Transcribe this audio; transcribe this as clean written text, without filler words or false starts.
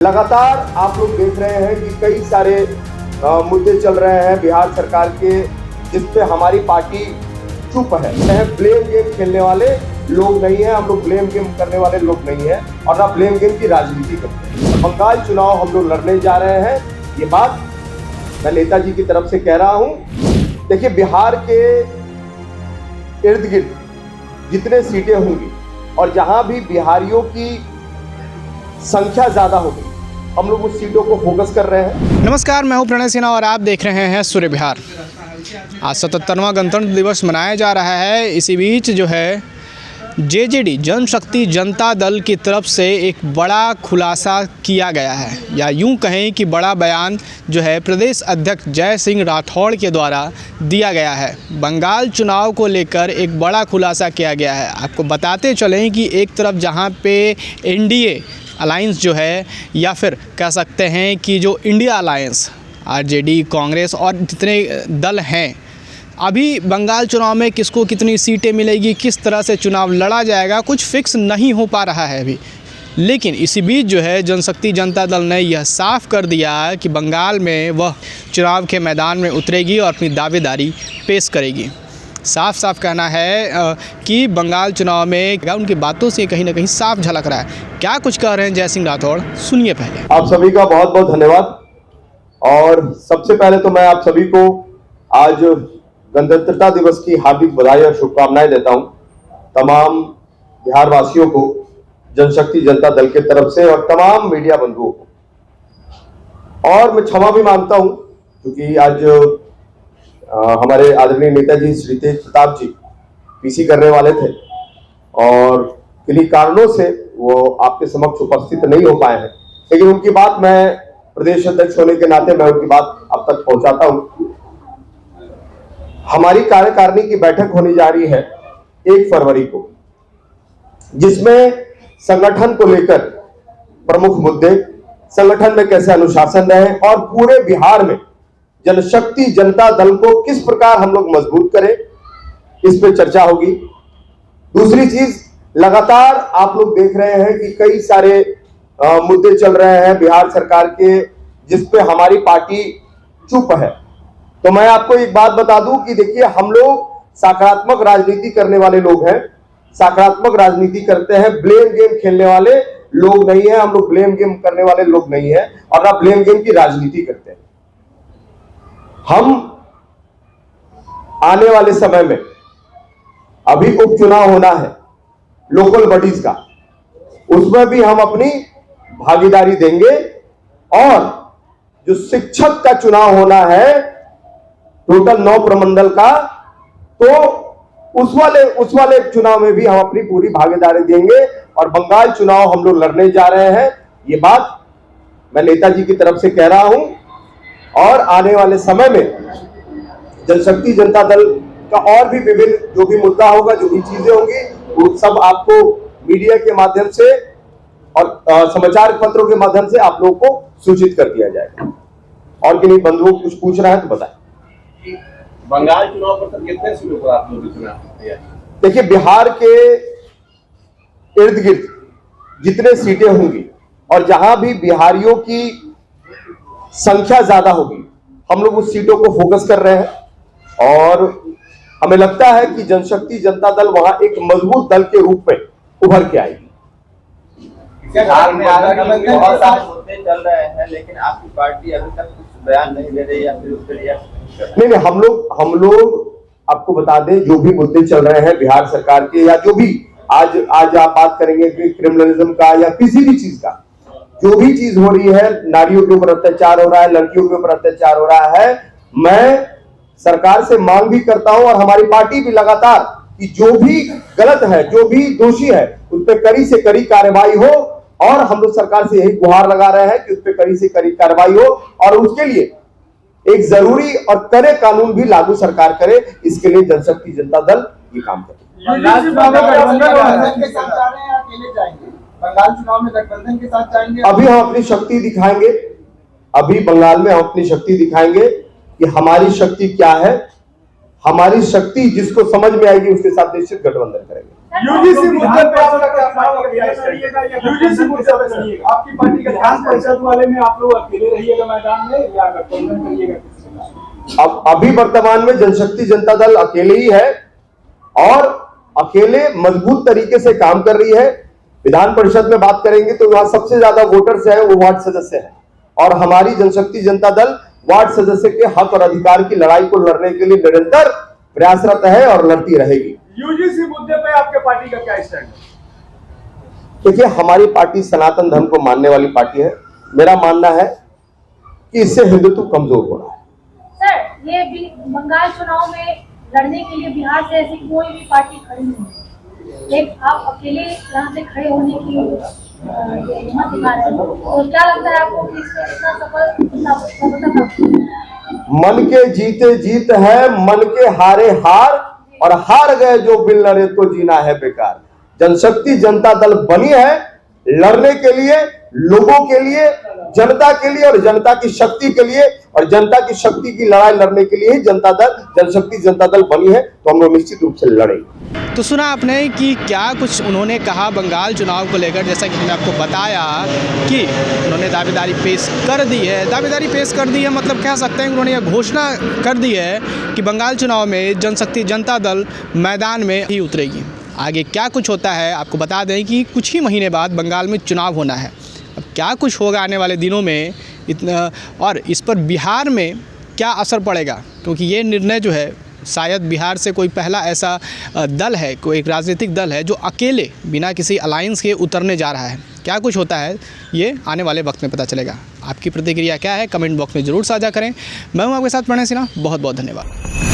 लगातार आप लोग देख रहे हैं कि कई सारे मुद्दे चल रहे हैं बिहार सरकार के, जिस पे हमारी पार्टी चुप है। ब्लेम गेम खेलने वाले लोग नहीं है, हम लोग ब्लेम गेम करने वाले लोग नहीं है और ना ब्लेम गेम की राजनीति करते हैं। बंगाल चुनाव हम लोग लड़ने जा रहे हैं, ये बात मैं नेताजी की तरफ से कह रहा हूं। देखिए, बिहार के इर्द गिर्द जितने सीटें होंगी और जहां भी बिहारियों की संख्या ज्यादा होगी, हम लोग उस सीटों को फोकस कर रहे हैं। नमस्कार, मैं हूं प्रणय सिन्हा और आप देख रहे हैं सूर्य बिहार। आज 77वां गणतंत्र दिवस मनाया जा रहा है। इसी बीच जो है जेजेडी जनशक्ति जनता दल की तरफ से एक बड़ा खुलासा किया गया है, या यूं कहें कि बड़ा बयान जो है प्रदेश अध्यक्ष जय सिंह राठौड़ के द्वारा दिया गया है। बंगाल चुनाव को लेकर एक बड़ा खुलासा किया गया है। आपको बताते चलें कि एक तरफ जहां पे एनडीए अलायंस जो है, या फिर कह सकते हैं कि जो इंडिया अलायंस आरजेडी, कांग्रेस और जितने दल हैं, अभी बंगाल चुनाव में किसको कितनी सीटें मिलेगी, किस तरह से चुनाव लड़ा जाएगा, कुछ फिक्स नहीं हो पा रहा है अभी। लेकिन इसी बीच जो है जनशक्ति जनता दल ने यह साफ कर दिया है कि बंगाल में वह चुनाव के मैदान में उतरेगी और अपनी दावेदारी पेश करेगी। साफ साफ कहना है कि बंगाल चुनाव में उनकी बातों से कहीं ना कहीं साफ झलक रहा है। क्या कुछ कह रहे हैं जय सिंह राठौड़, सुनिए पहले। आप सभी का बहुत बहुत धन्यवाद। और सबसे पहले तो मैं आप सभी को आज गणतंत्रता दिवस की हार्दिक बधाई और शुभकामनाएं देता हूं। तमाम बिहार वासियों को, जनशक्ति जनता दल के तरफ से और तमाम मीडिया बंधुओं को। और मैं क्षमा भी मांगता हूं क्योंकि आज हमारे आदरणीय नेताजी श्री तेज प्रताप जी पीसी करने वाले थे और किन्हीं कारणों से वो आपके समक्ष उपस्थित नहीं हो पाए हैं, लेकिन उनकी बात मैं प्रदेश अध्यक्ष होने के नाते मैं उनकी बात अब तक पहुंचाता हूं। हमारी कार्यकारिणी की बैठक होने जा रही है 1 फरवरी को, जिसमें संगठन को लेकर प्रमुख मुद्दे, संगठन में कैसे अनुशासन रहे और पूरे बिहार में जनशक्ति जनता दल को किस प्रकार हम लोग मजबूत करें, इस पे चर्चा होगी। दूसरी चीज, लगातार आप लोग देख रहे हैं कि कई सारे मुद्दे चल रहे हैं बिहार सरकार के, जिस पे हमारी पार्टी चुप है। तो मैं आपको एक बात बता दूं कि देखिए, हम लोग सकारात्मक राजनीति करने वाले लोग हैं, सकारात्मक राजनीति करते हैं, ब्लेम गेम खेलने वाले लोग नहीं है। हम लोग ब्लेम गेम करने वाले लोग नहीं है और ना ब्लेम गेम की राजनीति करते हैं। हम आने वाले समय में, अभी उपचुनाव होना है लोकल बॉडीज का, उसमें भी हम अपनी भागीदारी देंगे। और जो शिक्षक का चुनाव होना है टोटल 9 प्रमंडल का, तो उस वाले चुनाव में भी हम अपनी पूरी भागीदारी देंगे। और बंगाल चुनाव हम लोग लड़ने जा रहे हैं, ये बात मैं नेताजी की तरफ से कह रहा हूं। और आने वाले समय में जनशक्ति जनता दल का और भी विभिन्न जो भी मुद्दा होगा, जो भी चीजें होंगी, वो सब आपको मीडिया के माध्यम से और समाचार पत्रों के माध्यम से आप लोगों को सूचित कर दिया जाएगा। और किन्हीं बंधुओं कुछ पूछ रहा है तो बताएं। बंगाल चुनाव पर कितने सीटों पर आप लोग चुनाव? देखिए, बिहार के इर्द गिर्द जितने सीटें होंगी और जहां भी बिहारियों की संख्या ज्यादा होगी, हम लोग उस सीटों को फोकस कर रहे हैं। और हमें लगता है कि जनशक्ति जनता दल वहां एक मजबूत दल के रूप में उभर के आएगी। बिहार में बहुत सारे मुद्दे चल रहे हैं, लेकिन आपकी पार्टी अभी तक कुछ बयान नहीं दे रही, या फिर उसके लिए नहीं, हम लोग आपको बता दें, जो भी मुद्दे चल रहे हैं बिहार सरकार के, या जो भी आज आप बात करेंगे कि क्रिमिनलिज्म का या किसी भी चीज का, जो भी चीज हो रही है, नारियों के ऊपर अत्याचार हो रहा है, लड़कियों के ऊपर अत्याचार हो रहा है, मैं सरकार से मांग भी करता हूं और हमारी पार्टी भी लगातार कि जो भी गलत है, जो भी दोषी है, उस पर कड़ी से कड़ी कार्रवाई हो। और हम लोग सरकार से यही गुहार लगा रहे हैं कि उस पर कड़ी से कड़ी कार्रवाई हो और उसके लिए एक जरूरी और कड़े कानून भी लागू सरकार करे। इसके लिए जनशक्ति जनता दल ये काम करे। बंगाल चुनाव में गठबंधन के साथ जा रहे हैं या अकेले जाएंगे? बंगाल चुनाव में गठबंधन के साथ जाएंगे? अभी हम अपनी शक्ति दिखाएंगे। अभी बंगाल में हम अपनी शक्ति दिखाएंगे कि हमारी शक्ति क्या है। हमारी शक्ति जिसको समझ में आएगी उसके साथ निश्चित गठबंधन करेंगे। यूजीसी मुद्दे पे आपका क्या पार्टी का यूजीसी मुद्दे पे लड़िएगा, आपकी पार्टी का विधान परिषद वाले में आप लोग अकेले रहिएगा मैदान में या गठबंधन करिएगा किसी के साथ? अब अभी वर्तमान में जनशक्ति जनता दल अकेले ही है और अकेले मजबूत तरीके से काम कर रही है। विधान परिषद में बात करेंगे तो वहां सबसे ज्यादा वोटर्स है वो वार्ड सदस्य है और हमारी जनशक्ति जनता दल वार्ड सदस्य के हक और अधिकार की लड़ाई को लड़ने के लिए निरंतर प्रयासरत है और लड़ती रहेगी। यूजीसी मुद्दे पे आपके पार्टी का क्या स्टैंड है? देखिए, हमारी पार्टी सनातन धर्म को मानने वाली पार्टी है। मेरा मानना है कि इससे हिंदुत्व कमजोर हो रहा है। सर, ये भी बंगाल चुनाव में लड़ने के लिए बिहार से ऐसी कोई भी पार्टी खड़ी नहीं है, एक आप अकेले यहाँ से खड़े होने की हिम्मत दिखा रहे हैं, तो क्या लगता है आपको कि इसमें इतना सफलता? मन के जीते जीत है, मन के हारे हार, और हार गए जो बिन लड़े तो जीना है बेकार। जनशक्ति जनता दल बनी है लड़ने के लिए, लोगों के लिए, जनता के लिए और जनता की शक्ति के लिए, और जनता की शक्ति की लड़ाई लड़ने के लिए ही जनशक्ति जनता दल बनी है। तो हम लोग निश्चित रूप से लड़ेंगे। तो सुना आपने कि क्या कुछ उन्होंने कहा बंगाल चुनाव को लेकर। जैसा कि हमने आपको बताया कि उन्होंने दावेदारी पेश कर दी है। दावेदारी पेश कर दी है मतलब कह सकते हैं कि उन्होंने यह घोषणा कर दी है कि बंगाल चुनाव में जनशक्ति जनता दल मैदान में ही उतरेगी। आगे क्या कुछ होता है आपको बता दें कि कुछ ही महीने बाद बंगाल में चुनाव होना है। अब क्या कुछ होगा आने वाले दिनों में इतना, और इस पर बिहार में क्या असर पड़ेगा, क्योंकि ये निर्णय जो है शायद बिहार से कोई पहला ऐसा दल है, कोई एक राजनीतिक दल है जो अकेले बिना किसी अलायंस के उतरने जा रहा है। क्या कुछ होता है ये आने वाले वक्त में पता चलेगा। आपकी प्रतिक्रिया क्या है कमेंट बॉक्स में ज़रूर साझा करें। मैं हूं आपके साथ प्रणय सिन्हा, बहुत बहुत धन्यवाद।